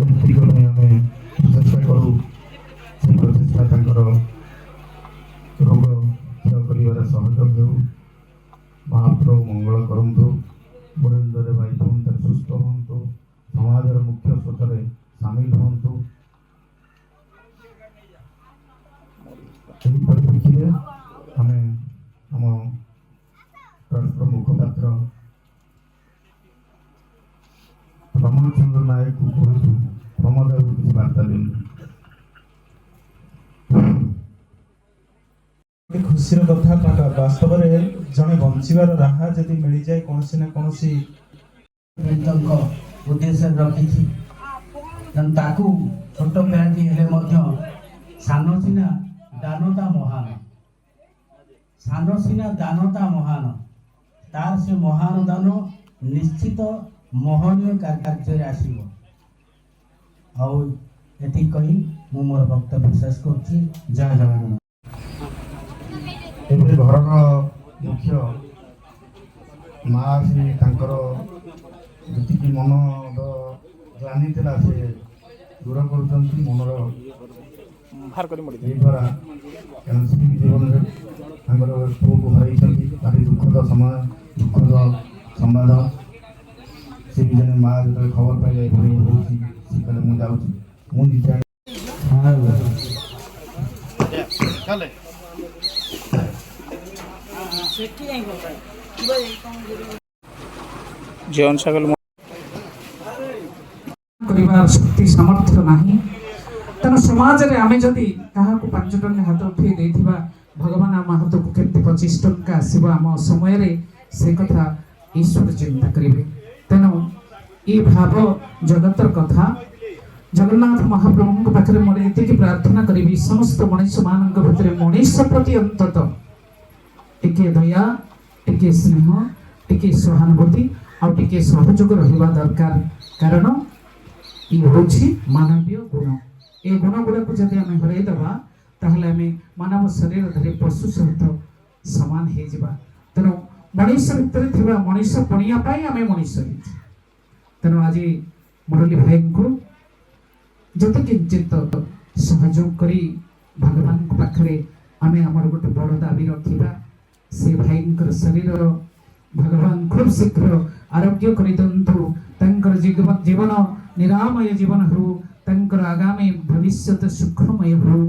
ଏତିକି ପାଇଁ ଆମେ ପ୍ରଚେଷ୍ଟା କରୁ। ସେ ପ୍ରଚେଷ୍ଟା ତାଙ୍କର ରୋଗ କ୍ଷୟ କରିବାରେ ସହଯୋଗ ହେଉ। ମହାପ୍ରଭୁ ମଙ୍ଗଳ କରନ୍ତୁ। ବୃନ୍ଦରେ ଭାଇ ପୁଣି ସୁସ୍ଥ ହୁଅନ୍ତୁ। ସମାଜର ମୁଖ୍ୟ ସ୍ରୋତରେ ସାମିଲ ହୁଅନ୍ତୁ। ଏହି ପରିପ୍ରେକ୍ଷୀରେ ଆମେ ଆମ ଟ୍ରଷ୍ଟର ମୁଖପାତ୍ର ପ୍ରମୋଦ ଚନ୍ଦ୍ର ନାୟକଙ୍କୁ କହୁଛୁ, ପ୍ରମୋଦ ବାବୁ କିଛି ବାର୍ତ୍ତା ଦିଅନ୍ତୁ। ଖୁସିର କଥା ବାସ୍ତବରେ ଜଣେ ବଞ୍ଚିବାର ରାହା ଯଦି ମିଳିଯାଏ କୌଣସି ନା କୌଣସି ଉଦ୍ଦେଶ୍ୟ ରଖିଛି। ତେଣୁ ତାକୁ ଛୋଟ ପିଲାଟି ହେଲେ ମଧ୍ୟ ସାନ ସିନା ଦାନତା ମହାନ, ସାନ ସିନା ଦାନତା ମହାନ, ତାର ସେ ମହାନ ଦାନ ନିଶ୍ଚିତ ମହନୀୟ କାର୍ଯ୍ୟରେ ଆସିବ। ଆଉ ଏତିକି କହି ମୁଁ ମୋର ବକ୍ତବ୍ୟ ଶେଷ କରୁଛି। ଜୟ ଜଗନ୍ନାଥ। ଏବେ ଘରର ମୁଖ୍ୟ ମା ଆସି ତାଙ୍କର ଯେତିକି ମନର ଗ୍ଲାନି ଥିଲା ସେ ଦୂର କରୁଛନ୍ତି। ମନର ଦ୍ୱାରା କାରଣ ସ୍ତ୍ରୀ ଜୀବନରେ ତାଙ୍କର ପୁଅକୁ ହରାଇଛନ୍ତି। ଭାରି ଦୁଃଖଦ ସମୟ, ଦୁଃଖଦ ସମ୍ବାଦ। ସେ ବି ଜଣେ ମା ଯେତେବେଳେ ଖବର ପାଇଲେ ଏଭଳି ହେଉଛି, ସେ କହିଲେ ମୁଁ ଯାଉଛି, ମୁଁ ନିଜେ କରିବାର ଶକ୍ତି ସାମର୍ଥ୍ୟ ନାହିଁ। ତେଣୁ ସମାଜରେ ଆମେ ଯଦି କାହାକୁ 5 ଟଙ୍କା ହାତ ଉଠାଇ ଦେଇଥିବା, ଭଗବାନ ଆମ ହାତକୁ କେମିତି 25 ଟଙ୍କା ଆସିବ ଆମ ସମୟରେ, ସେ କଥା ଈଶ୍ୱର ଚିନ୍ତା କରିବେ। ତେଣୁ ଏ ଭାବ ଜଗତର କଥା ଜଗନ୍ନାଥ ମହାପ୍ରଭୁଙ୍କ ପାଖରେ ମୋର ଏତିକି ପ୍ରାର୍ଥନା କରିବି, ସମସ୍ତ ମଣିଷମାନଙ୍କ ଭିତରେ ମଣିଷ ପ୍ରତି ଅନ୍ତତଃ ଟିକେ ଦୟା, ଟିକେ ସ୍ନେହ, ଟିକେ ସହାନୁଭୂତି ଆଉ ଟିକେ ସହଯୋଗ ରହିବା ଦରକାର। କାରଣ ଇଏ ହେଉଛି ମାନବୀୟ ଗୁଣ। ଏ ଗୁଣ ଗୁଡ଼ାକୁ ଯଦି ଆମେ ହରାଇଦେବା ତାହେଲେ ଆମେ ମାନବ ଶରୀର ଧରି ପଶୁ ସହିତ ସମାନ ହେଇଯିବା। ତେଣୁ ମଣିଷ ଭିତରେ ଥିବା ମଣିଷ ପଣିଆ ପାଇଁ ଆମେ ମଣିଷ ହେଇଛେ। ତେଣୁ ଆଜି ମୁରଲୀ ଭାଇଙ୍କୁ ଯେତେ କିଞ୍ଚିତ ସହଯୋଗ କରି ଭଗବାନଙ୍କ ପାଖରେ ଆମେ ଆମର ଗୋଟେ ବଡ଼ ଦାବି ରଖିବା। ସେ ଭାଇଙ୍କର ଶରୀର ଭଗବାନ ଖୁବ୍ ଶୀଘ୍ର ଆରୋଗ୍ୟ କରିଦିଅନ୍ତୁ। ତାଙ୍କର ଜୀବନ ନିରାମୟ ଜୀବନ ହେଉ, ତାଙ୍କର ଆଗାମୀ ଭବିଷ୍ୟତ ସୁଖମୟ ହେଉ।